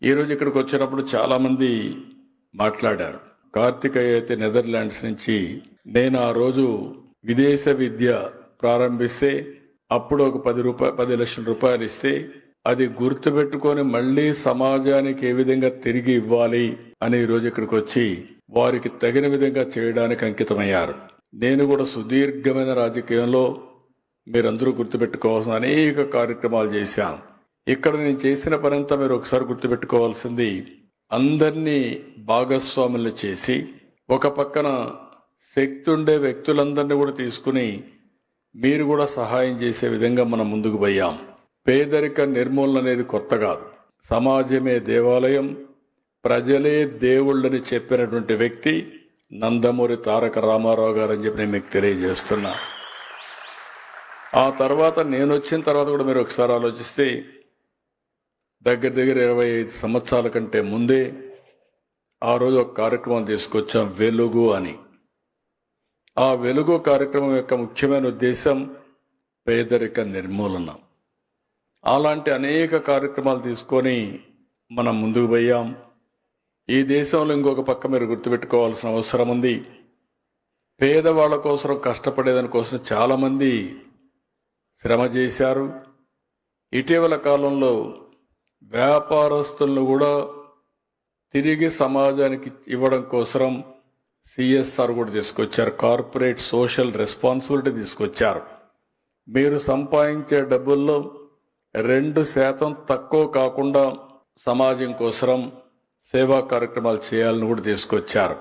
ఈరోజు ఇక్కడికి వచ్చినప్పుడు చాలామంది మాట్లాడారు. కార్తికేయ అయితే నెదర్లాండ్స్ నుంచి, నేను ఆ రోజు విదేశ విద్య ప్రారంభిస్తే అప్పుడు ఒక 10 లక్షల రూపాయలు ఇస్తే అది గుర్తుపెట్టుకొని మళ్ళీ సమాజానికి ఏ విధంగా తిరిగి ఇవ్వాలి అని ఈరోజు ఇక్కడికి వచ్చి వారికి తగిన విధంగా చేయడానికి అంకితమయ్యారు. నేను కూడా సుదీర్ఘమైన రాజకీయంలో మీరందరూ గుర్తుపెట్టుకోవాల్సిన అనేక కార్యక్రమాలు చేశాను. ఇక్కడ నేను చేసిన పనంతా మీరు ఒకసారి గుర్తుపెట్టుకోవాల్సింది, అందరినీ భాగస్వాములు చేసి ఒక పక్కన శక్తి ఉండే వ్యక్తులందరినీ కూడా తీసుకుని మీరు కూడా సహాయం చేసే విధంగా మనం ముందుకు పోయాం. పేదరిక నిర్మూలన అనేది కొత్త కాదు. సమాజమే దేవాలయం, ప్రజలే దేవుళ్ళని చెప్పినటువంటి వ్యక్తి నందమూరి తారక రామారావు గారు అని చెప్పి నేను మీకు తెలియజేస్తున్నా. ఆ తర్వాత నేను వచ్చిన తర్వాత కూడా మీరు ఒకసారి ఆలోచిస్తే దగ్గర 25 సంవత్సరాల కంటే ముందే ఆ రోజు ఒక కార్యక్రమం తీసుకొచ్చాం, వెలుగు అని. ఆ వెలుగు కార్యక్రమం యొక్క ముఖ్యమైన ఉద్దేశం పేదరిక నిర్మూలన. అలాంటి అనేక కార్యక్రమాలు తీసుకొని మనం ముందుకు పోయాం. ఈ దేశంలో ఇంకొక పక్క మీరు గుర్తుపెట్టుకోవాల్సిన అవసరం ఉంది. పేదవాళ్ల కోసం, కష్టపడేదాని కోసం చాలామంది శ్రమ చేశారు. ఇటీవల కాలంలో వ్యాపారస్తులను కూడా తిరిగి సమాజానికి ఇవ్వడం కోసం సిఎస్ఆర్ కూడా తీసుకొచ్చారు, కార్పొరేట్ సోషల్ రెస్పాన్సిబిలిటీ తీసుకొచ్చారు. మీరు సంపాదించే డబ్బుల్లో 2% తక్కువ కాకుండా సమాజం కోసం సేవా కార్యక్రమాలు చేయాలని కూడా తీసుకొచ్చారు.